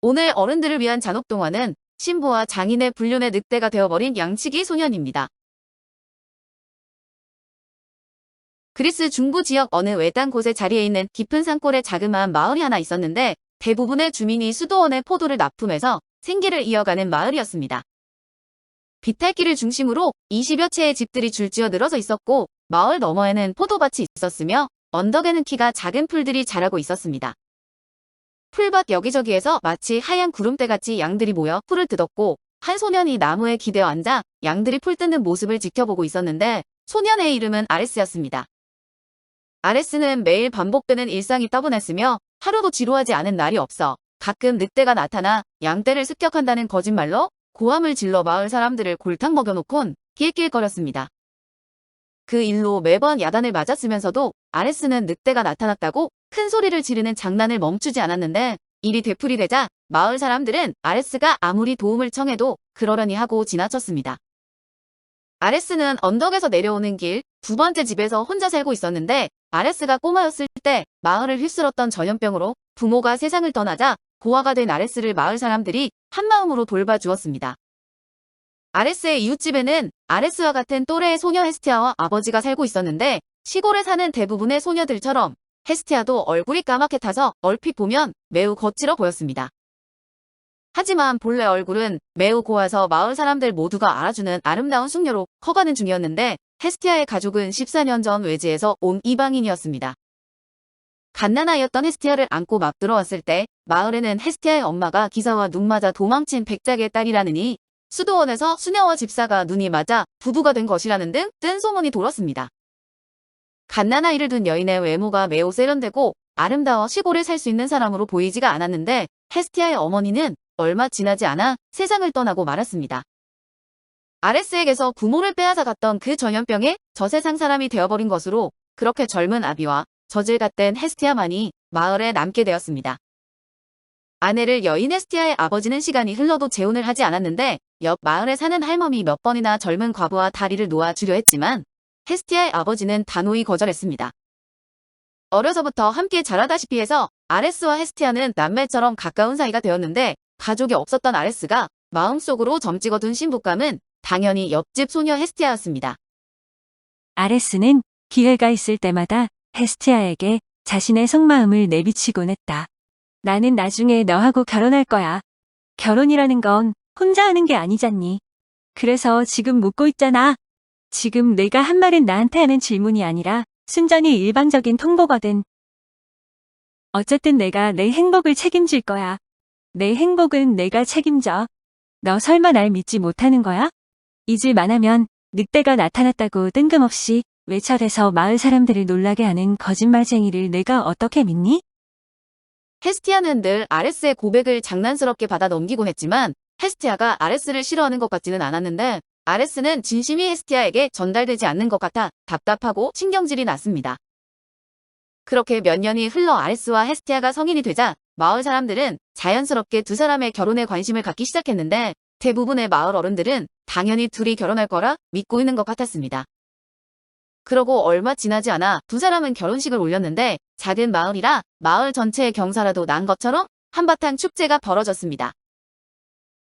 오늘 어른들을 위한 잔혹동화는 신부와 장인의 불륜의 늑대가 되어버린 양치기 소년입니다. 그리스 중부 지역 어느 외딴 곳에 자리해 있는 깊은 산골에 자그마한 마을이 하나 있었는데 대부분의 주민이 수도원의 포도를 납품해서 생계를 이어가는 마을이었습니다. 비탈길을 중심으로 20여 채의 집들이 줄지어 늘어서 있었고 마을 너머에는 포도밭이 있었으며 언덕에는 키가 작은 풀들이 자라고 있었습니다. 풀밭 여기저기에서 마치 하얀 구름대같이 양들이 모여 풀을 뜯었고 한 소년이 나무에 기대어 앉아 양들이 풀 뜯는 모습을 지켜보고 있었는데 소년의 이름은 아레스였습니다. 아레스는 매일 반복되는 일상이 따분했으며 하루도 지루하지 않은 날이 없어 가끔 늑대가 나타나 양떼를 습격한다는 거짓말로 고함을 질러 마을 사람들을 골탕 먹여놓곤 낄낄거렸습니다. 그 일로 매번 야단을 맞았으면서도 아레스는 늑대가 나타났다고 큰 소리를 지르는 장난을 멈추지 않았는데 일이 되풀이되자 마을 사람들은 아레스가 아무리 도움을 청해도 그러려니 하고 지나쳤습니다. 아레스는 언덕에서 내려오는 길 두 번째 집에서 혼자 살고 있었는데 아레스가 꼬마였을 때 마을을 휩쓸었던 전염병으로 부모가 세상을 떠나자 고아가 된 아레스를 마을 사람들이 한마음으로 돌봐주었습니다. 아레스의 이웃집에는 아레스와 같은 또래의 소녀 헤스티아와 아버지가 살고 있었는데 시골에 사는 대부분의 소녀들처럼 헤스티아도 얼굴이 까맣게 타서 얼핏 보면 매우 거칠어 보였습니다. 하지만 본래 얼굴은 매우 고와서 마을 사람들 모두가 알아주는 아름다운 숙녀로 커가는 중이었는데 헤스티아의 가족은 14년 전 외지에서 온 이방인이었습니다. 갓난아이였던 헤스티아를 안고 막 들어왔을 때 마을에는 헤스티아의 엄마가 기사와 눈 맞아 도망친 백작의 딸이라느니 수도원에서 수녀와 집사가 눈이 맞아 부부가 된 것이라는 등 뜬 소문이 돌았습니다. 갓난아이를 둔 여인의 외모가 매우 세련되고 아름다워 시골에 살 수 있는 사람으로 보이지가 않았는데 헤스티아의 어머니는 얼마 지나지 않아 세상을 떠나고 말았습니다. 아레스에게서 부모를 빼앗아 갔던 그 전염병에 저세상 사람이 되어버린 것으로 그렇게 젊은 아비와 저질같던 헤스티아만이 마을에 남게 되었습니다. 아내를 여인 헤스티아의 아버지는 시간이 흘러도 재혼을 하지 않았는데 옆 마을에 사는 할멈이 몇 번이나 젊은 과부와 다리를 놓아주려 했지만 헤스티아의 아버지는 단호히 거절했습니다. 어려서부터 함께 자라다시피 해서 아레스와 헤스티아는 남매처럼 가까운 사이가 되었는데 가족이 없었던 아레스가 마음속으로 점 찍어둔 신부감은 당연히 옆집 소녀 헤스티아였습니다. 아레스는 기회가 있을 때마다 헤스티아에게 자신의 속마음을 내비치곤 했다. 나는 나중에 너하고 결혼할 거야. 결혼이라는 건 혼자 하는 게 아니잖니. 그래서 지금 묻고 있잖아. 지금 내가 한 말은 나한테 하는 질문이 아니라 순전히 일방적인 통보거든. 어쨌든 내가 내 행복을 책임질 거야. 내 행복은 내가 책임져. 너 설마 날 믿지 못하는 거야? 잊을만 하면 늑대가 나타났다고 뜬금없이 외쳐대서 마을 사람들을 놀라게 하는 거짓말쟁이를 내가 어떻게 믿니? 헤스티아는 늘 아레스의 고백을 장난스럽게 받아 넘기곤 했지만 헤스티아가 아레스를 싫어하는 것 같지는 않았는데 아레스는 진심이 헤스티아에게 전달되지 않는 것 같아 답답하고 신경질이 났습니다. 그렇게 몇 년이 흘러 아레스와 헤스티아가 성인이 되자 마을 사람들은 자연스럽게 두 사람의 결혼에 관심을 갖기 시작했는데 대부분의 마을 어른들은 당연히 둘이 결혼할 거라 믿고 있는 것 같았습니다. 그러고 얼마 지나지 않아 두 사람은 결혼식을 올렸는데 작은 마을이라 마을 전체의 경사라도 난 것처럼 한바탕 축제가 벌어졌습니다.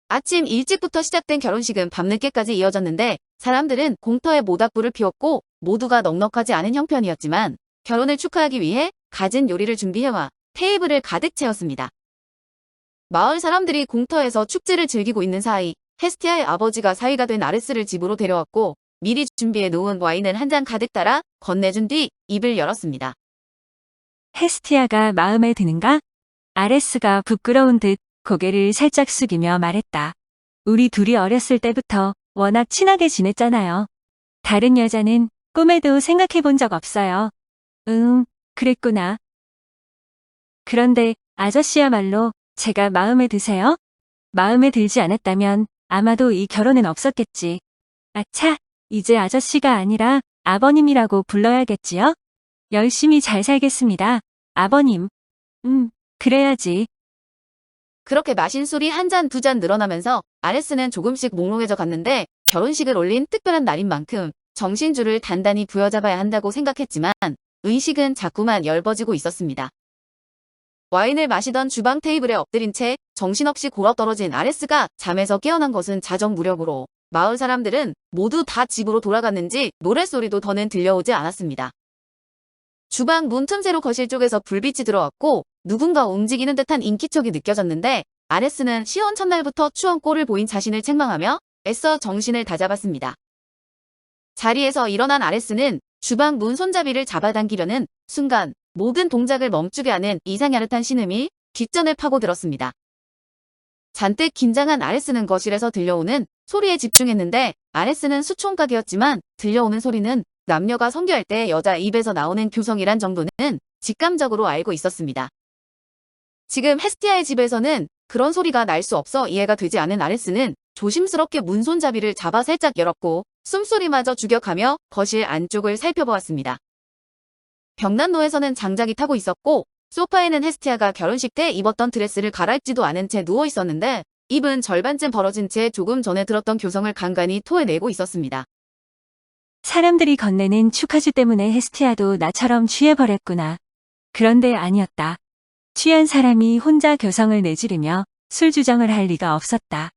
아침 일찍부터 시작된 결혼식은 밤늦게까지 이어졌는데 사람들은 공터에 모닥불을 피웠고 모두가 넉넉하지 않은 형편이었지만 결혼을 축하하기 위해 갖은 요리를 준비해와 테이블을 가득 채웠습니다. 마을 사람들이 공터에서 축제를 즐기고 있는 사이 헤스티아의 아버지가 사위가 된 아레스를 집으로 데려왔고 미리 준비해 놓은 와인을 한 잔 가득 따라 건네준 뒤 입을 열었습니다. 헤스티아가 마음에 드는가? 아레스가 부끄러운 듯 고개를 살짝 숙이며 말했다. 우리 둘이 어렸을 때부터 워낙 친하게 지냈잖아요. 다른 여자는 꿈에도 생각해 본 적 없어요. 그랬구나. 그런데 아저씨야말로 제가 마음에 드세요? 마음에 들지 않았다면 아마도 이 결혼은 없었겠지. 아차, 이제 아저씨가 아니라 아버님이라고 불러야겠지요? 열심히 잘 살겠습니다. 아버님. 그래야지. 그렇게 마신 술이 한 잔 두 잔 늘어나면서 아레스는 조금씩 몽롱해져 갔는데 결혼식을 올린 특별한 날인 만큼 정신줄을 단단히 부여잡아야 한다고 생각했지만 의식은 자꾸만 엷어지고 있었습니다. 와인을 마시던 주방 테이블에 엎드린 채 정신없이 굴어떨어진 아레스가 잠에서 깨어난 것은 자정 무렵으로 마을 사람들은 모두 다 집으로 돌아갔는지 노랫소리도 더는 들려오지 않았습니다. 주방 문 틈새로 거실 쪽에서 불빛이 들어왔고 누군가 움직이는 듯한 인기척이 느껴졌는데 아레스는 시혼 첫날부터 추운 꼴을 보인 자신을 책망하며 애써 정신을 다잡았습니다. 자리에서 일어난 아레스는 주방 문 손잡이를 잡아당기려는 순간 모든 동작을 멈추게 하는 이상야릇한 신음이 귓전을 파고들었습니다. 잔뜩 긴장한 아레스는 거실에서 들려오는 소리에 집중했는데 아레스는 수총각이었지만 들려오는 소리는 남녀가 성교할 때 여자 입에서 나오는 교성이란 정도는 직감적으로 알고 있었습니다. 지금 헤스티아의 집에서는 그런 소리가 날 수 없어 이해가 되지 않은 아레스는 조심스럽게 문 손잡이를 잡아 살짝 열었고 숨소리마저 죽여가며 거실 안쪽을 살펴보았습니다. 벽난로에서는 장작이 타고 있었고 소파에는 헤스티아가 결혼식 때 입었던 드레스를 갈아입지도 않은 채 누워 있었는데 입은 절반쯤 벌어진 채 조금 전에 들었던 교성을 간간히 토해내고 있었습니다. 사람들이 건네는 축하주 때문에 헤스티아도 나처럼 취해버렸구나. 그런데 아니었다. 취한 사람이 혼자 교성을 내지르며 술주정을 할 리가 없었다.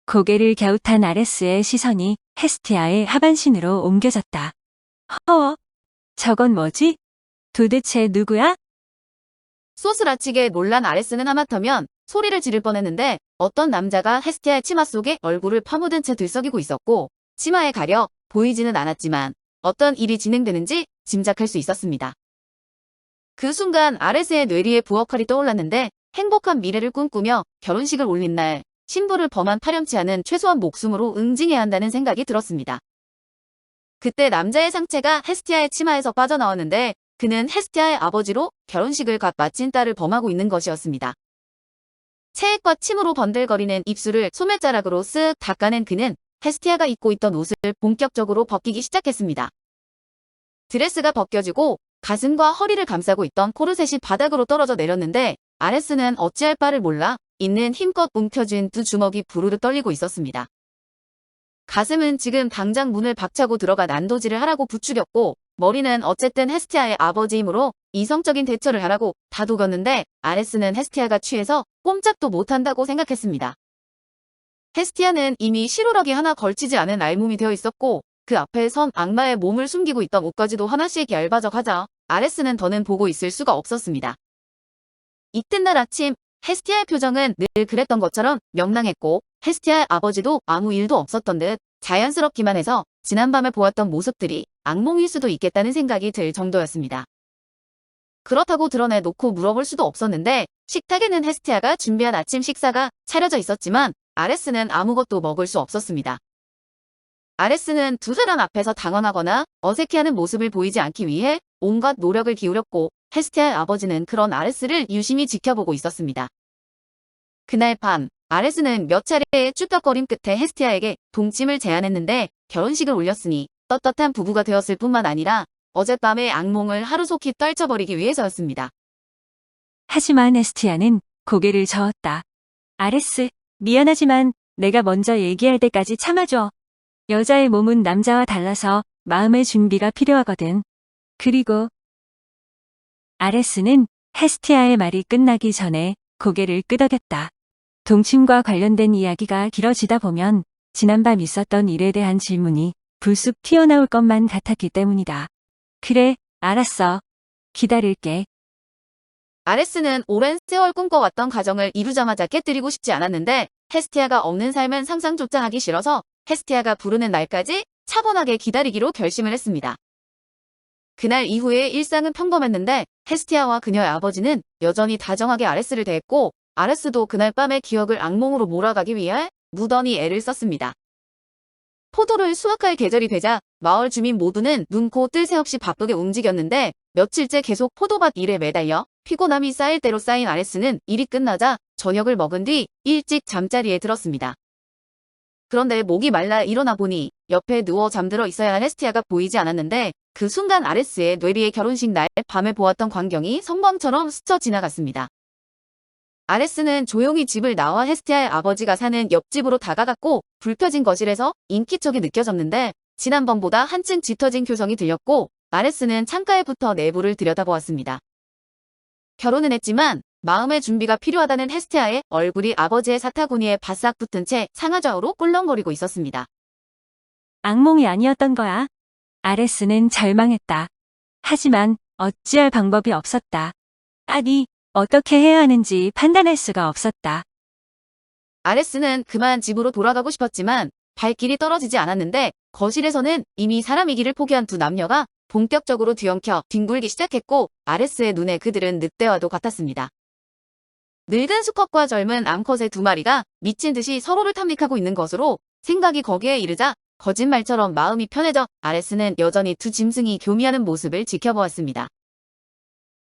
고개를 갸웃한 아레스의 시선이 헤스티아의 하반신으로 옮겨졌다. 허, 저건 뭐지? 도대체 누구야? 소스라치게 놀란 아레스는 하마터면 소리를 지를 뻔했는데 어떤 남자가 헤스티아의 치마 속에 얼굴을 파묻은 채 들썩이고 있었고 치마에 가려 보이지는 않았지만 어떤 일이 진행되는지 짐작할 수 있었습니다. 그 순간 아레스의 뇌리에 부엌칼이 떠올랐는데 행복한 미래를 꿈꾸며 결혼식을 올린 날 신부를 범한 파렴치 않은 최소한 목숨으로 응징해야 한다는 생각이 들었습니다. 그때 남자의 상체가 헤스티아의 치마에서 빠져나왔는데 그는 헤스티아의 아버지로 결혼식을 갓 마친 딸을 범하고 있는 것이었습니다. 체액과 침으로 번들거리는 입술을 소매자락으로 쓱 닦아낸 그는 헤스티아가 입고 있던 옷을 본격적으로 벗기기 시작했습니다. 드레스가 벗겨지고 가슴과 허리를 감싸고 있던 코르셋이 바닥으로 떨어져 내렸는데 아레스는 어찌할 바를 몰라 있는 힘껏 움켜쥔 두 주먹이 부르르 떨리고 있었습니다. 가슴은 지금 당장 문을 박차고 들어가 난도질을 하라고 부추겼고 머리는 어쨌든 헤스티아의 아버지이므로 이성적인 대처를 하라고 다독였는데 아레스는 헤스티아가 취해서 꼼짝도 못한다고 생각했습니다. 헤스티아는 이미 실오라기 하나 걸치지 않은 알몸이 되어 있었고 그 앞에 선 악마의 몸을 숨기고 있던 옷까지도 하나씩 얄바적하자 아레스는 더는 보고 있을 수가 없었습니다. 이튿날 아침 헤스티아의 표정은 늘 그랬던 것처럼 명랑했고 헤스티아의 아버지도 아무 일도 없었던 듯 자연스럽기만 해서 지난밤에 보았던 모습들이 악몽일 수도 있겠다는 생각이 들 정도였습니다. 그렇다고 드러내놓고 물어볼 수도 없었는데 식탁에는 헤스티아가 준비한 아침 식사가 차려져 있었지만 아레스는 아무것도 먹을 수 없었습니다. 아레스는 두 사람 앞에서 당황하거나 어색해하는 모습을 보이지 않기 위해 온갖 노력을 기울였고 헤스티아의 아버지는 그런 아레스를 유심히 지켜보고 있었습니다. 그날 밤 아레스는 몇 차례의 쭈뼛거림 끝에 헤스티아에게 동침을 제안했는데 결혼식을 올렸으니 떳떳한 부부가 되었을 뿐만 아니라 어젯밤의 악몽을 하루속히 떨쳐버리기 위해서였습니다. 하지만 헤스티아는 고개를 저었다. 아레스, 미안하지만 내가 먼저 얘기할 때까지 참아줘. 여자의 몸은 남자와 달라서 마음의 준비가 필요하거든. 그리고 아레스는 헤스티아의 말이 끝나기 전에 고개를 끄덕였다. 동침과 관련된 이야기가 길어지다 보면 지난밤 있었던 일에 대한 질문이 불쑥 튀어나올 것만 같았기 때문이다. 그래, 알았어. 기다릴게. 아레스는 오랜 세월 꿈꿔왔던 가정을 이루자마자 깨뜨리고 싶지 않았는데 헤스티아가 없는 삶은 상상조차 하기 싫어서 헤스티아가 부르는 날까지 차분하게 기다리기로 결심을 했습니다. 그날 이후의 일상은 평범했는데 헤스티아와 그녀의 아버지는 여전히 다정하게 아레스를 대했고 아레스도 그날 밤의 기억을 악몽으로 몰아가기 위해 무던히 애를 썼습니다. 포도를 수확할 계절이 되자 마을 주민 모두는 눈코 뜰 새 없이 바쁘게 움직였는데 며칠째 계속 포도밭 일에 매달려 피곤함이 쌓일 대로 쌓인 아레스는 일이 끝나자 저녁을 먹은 뒤 일찍 잠자리에 들었습니다. 그런데 목이 말라 일어나 보니 옆에 누워 잠들어 있어야 할 헤스티아가 보이지 않았는데 그 순간 아레스의 뇌리의 결혼식 날 밤에 보았던 광경이 성광처럼 스쳐 지나갔습니다. 아레스는 조용히 집을 나와 헤스티아의 아버지가 사는 옆집으로 다가갔고 불 켜진 거실에서 인기척이 느껴졌는데 지난번보다 한층 짙어진 교성이 들렸고 아레스는 창가에 붙어 내부를 들여다보았습니다. 결혼은 했지만 마음의 준비가 필요하다는 헤스티아의 얼굴이 아버지의 사타구니에 바싹 붙은 채 상하좌우로 꿀렁거리고 있었습니다. 악몽이 아니었던 거야. 아레스는 절망했다. 하지만 어찌할 방법이 없었다. 아니, 어떻게 해야 하는지 판단할 수가 없었다. 아레스는 그만 집으로 돌아가고 싶었지만 발길이 떨어지지 않았는데 거실에서는 이미 사람이 길을 포기한 두 남녀가 본격적으로 뒤엉켜 뒹굴기 시작했고 아레스의 눈에 그들은 늑대와도 같았습니다. 늙은 수컷과 젊은 암컷의 두 마리가 미친 듯이 서로를 탐닉하고 있는 것으로 생각이 거기에 이르자 거짓말처럼 마음이 편해져 아레스는 여전히 두 짐승이 교미하는 모습을 지켜보았습니다.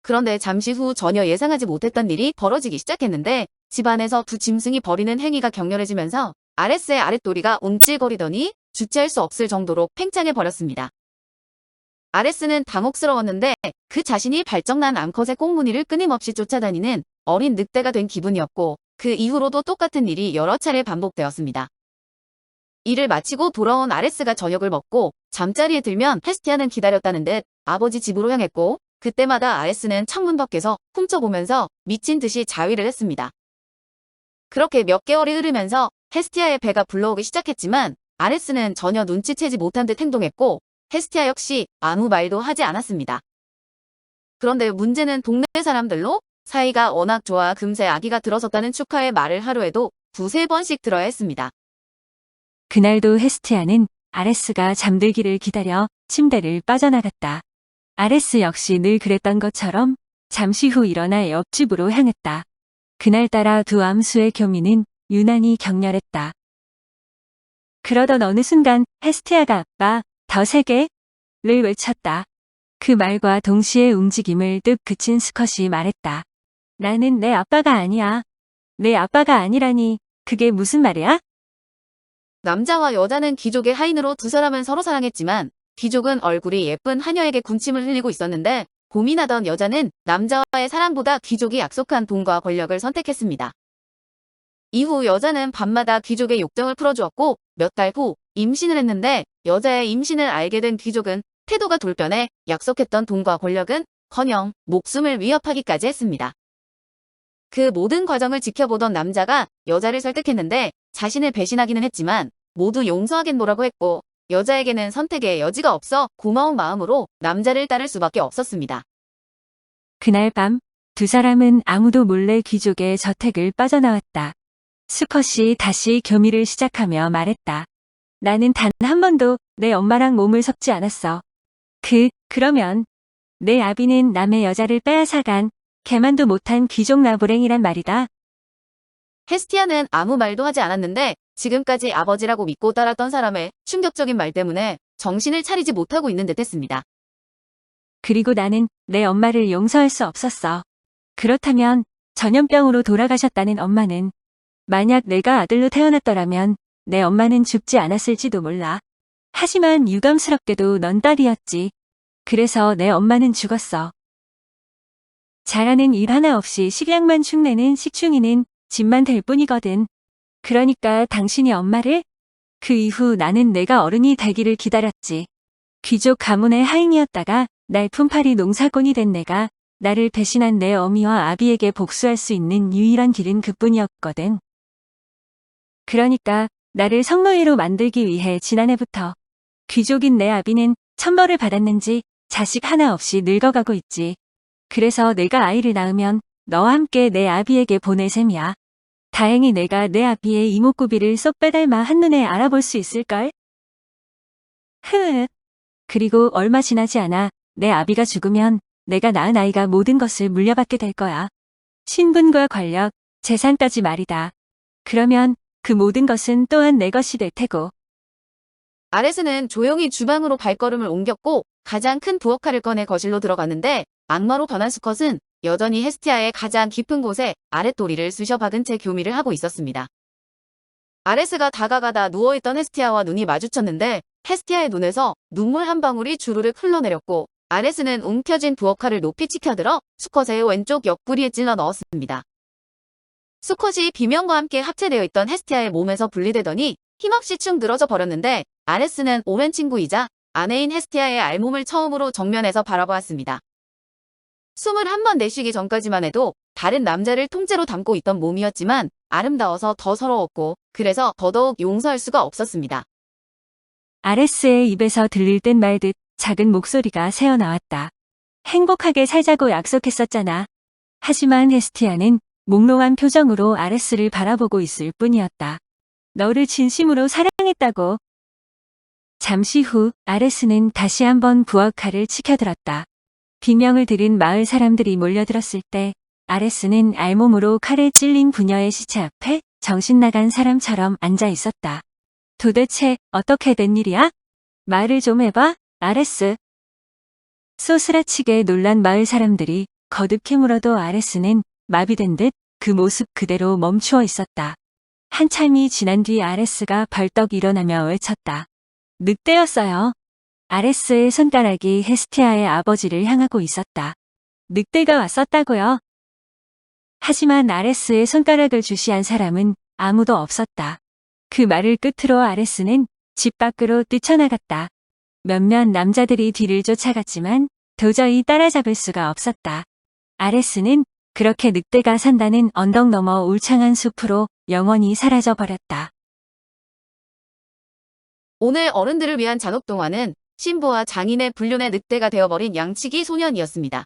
그런데 잠시 후 전혀 예상하지 못했던 일이 벌어지기 시작했는데 집안에서 두 짐승이 벌이는 행위가 격렬해지면서 아레스의 아랫도리가 움찔거리더니 주체할 수 없을 정도로 팽창해 버렸습니다. 아레스는 당혹스러웠는데 그 자신이 발정난 암컷의 꽁무니를 끊임없이 쫓아다니는 어린 늑대가 된 기분이었고 그 이후로도 똑같은 일이 여러 차례 반복되었습니다. 일을 마치고 돌아온 아레스가 저녁을 먹고 잠자리에 들면 헤스티아는 기다렸다는 듯 아버지 집으로 향했고 그때마다 아레스는 창문 밖에서 훔쳐보면서 미친 듯이 자위를 했습니다. 그렇게 몇 개월이 흐르면서 헤스티아의 배가 불러오기 시작했지만 아레스는 전혀 눈치채지 못한 듯 행동했고 헤스티아 역시 아무 말도 하지 않았습니다. 그런데 문제는 동네 사람들로 사이가 워낙 좋아 금세 아기가 들어섰다는 축하의 말을 하루에도 두세 번씩 들어야 했습니다. 그날도 헤스티아는 아레스가 잠들기를 기다려 침대를 빠져나갔다. 아레스 역시 늘 그랬던 것처럼 잠시 후 일어나 옆집으로 향했다. 그날따라 두 암수의 교미는 유난히 격렬했다. 그러던 어느 순간 헤스티아가 아빠, 더 세게를 외쳤다. 그 말과 동시에 움직임을 뜩 그친 스컷이 말했다. 나는 내 아빠가 아니야. 내 아빠가 아니라니 그게 무슨 말이야? 남자와 여자는 귀족의 하인으로 두 사람은 서로 사랑했지만 귀족은 얼굴이 예쁜 하녀에게 군침을 흘리고 있었는데 고민하던 여자는 남자와의 사랑보다 귀족이 약속한 돈과 권력을 선택했습니다. 이후 여자는 밤마다 귀족의 욕정을 풀어주었고 몇 달 후 임신을 했는데 여자의 임신을 알게 된 귀족은 태도가 돌변해 약속했던 돈과 권력은 커녕 목숨을 위협하기까지 했습니다. 그 모든 과정을 지켜보던 남자가 여자를 설득했는데 자신을 배신하기는 했지만 모두 용서하겠노라고 했고 여자에게는 선택의 여지가 없어 고마운 마음으로 남자를 따를 수밖에 없었습니다. 그날 밤 두 사람은 아무도 몰래 귀족의 저택을 빠져나왔다. 수컷이 다시 교미를 시작하며 말했다. 나는 단 한 번도 내 엄마랑 몸을 섞지 않았어. 그러면 내 아비는 남의 여자를 빼앗아간 개만도 못한 귀족 나부랭이란 말이다. 헤스티아는 아무 말도 하지 않았는데 지금까지 아버지라고 믿고 따랐던 사람의 충격적인 말 때문에 정신을 차리지 못하고 있는 듯했습니다. 그리고 나는 내 엄마를 용서할 수 없었어. 그렇다면 전염병으로 돌아가셨다는 엄마는 만약 내가 아들로 태어났더라면 내 엄마는 죽지 않았을지도 몰라. 하지만 유감스럽게도 넌 딸이었지. 그래서 내 엄마는 죽었어. 잘하는 일 하나 없이 식량만 축내는 식충이는 집만 될 뿐이거든. 그러니까 당신이 엄마를? 그 이후 나는 내가 어른이 되기를 기다렸지. 귀족 가문의 하인이었다가 날 품팔이 농사꾼이 된 내가 나를 배신한 내 어미와 아비에게 복수할 수 있는 유일한 길은 그뿐이었거든. 그러니까 나를 성노예로 만들기 위해 지난해부터 귀족인 내 아비는 천벌을 받았는지 자식 하나 없이 늙어가고 있지. 그래서 내가 아이를 낳으면 너와 함께 내 아비에게 보낼 셈이야. 다행히 내가 내 아비의 이목구비를 쏙 빼닮아 한눈에 알아볼 수 있을걸? 그리고 얼마 지나지 않아 내 아비가 죽으면 내가 낳은 아이가 모든 것을 물려받게 될 거야. 신분과 권력, 재산까지 말이다. 그러면 그 모든 것은 또한 내 것이 될 테고. 아레스는 조용히 주방으로 발걸음을 옮겼고 가장 큰 부엌칼을 꺼내 거실로 들어갔는데 악마로 변한 수컷은 여전히 헤스티아의 가장 깊은 곳에 아랫도리를 쑤셔 박은 채 교미를 하고 있었습니다. 아레스가 다가가다 누워있던 헤스티아와 눈이 마주쳤는데 헤스티아의 눈에서 눈물 한 방울이 주르륵 흘러내렸고 아레스는 움켜쥔 부엌칼을 높이 치켜들어 수컷의 왼쪽 옆구리에 찔러 넣었습니다. 수컷이 비명과 함께 합체되어 있던 헤스티아의 몸에서 분리되더니 힘없이 축 늘어져 버렸는데 아레스는 오랜 친구이자 아내인 헤스티아의 알몸을 처음으로 정면에서 바라보았습니다. 숨을 한 번 내쉬기 전까지만 해도 다른 남자를 통째로 담고 있던 몸이었지만 아름다워서 더 서러웠고 그래서 더더욱 용서할 수가 없었습니다. 아레스의 입에서 들릴 듯 말 듯 작은 목소리가 새어나왔다. 행복하게 살자고 약속했었잖아. 하지만 헤스티아는 몽롱한 표정으로 아레스를 바라보고 있을 뿐이었다. 너를 진심으로 사랑했다고. 잠시 후 아레스는 다시 한번 부엌칼을 치켜들었다. 비명을 들은 마을 사람들이 몰려들었을 때 아레스는 알몸으로 칼에 찔린 부녀의 시체 앞에 정신 나간 사람처럼 앉아 있었다. 도대체 어떻게 된 일이야? 말을 좀 해봐, 아레스. 쏘스라치게 놀란 마을 사람들이 거듭 물어도 아레스는 마비된 듯 그 모습 그대로 멈추어 있었다. 한참이 지난 뒤 아레스가 벌떡 일어나며 외쳤다. 늑대였어요. 아레스의 손가락이 헤스티아의 아버지를 향하고 있었다. 늑대가 왔었다고요? 하지만 아레스의 손가락을 주시한 사람은 아무도 없었다. 그 말을 끝으로 아레스는 집 밖으로 뛰쳐나갔다. 몇몇 남자들이 뒤를 쫓아갔지만 도저히 따라잡을 수가 없었다. 아레스는 그렇게 늑대가 산다는 언덕 너머 울창한 숲으로 영원히 사라져 버렸다. 오늘 어른들을 위한 잔혹동화는 신부와 장인의 불륜의 늑대가 되어버린 양치기 소년이었습니다.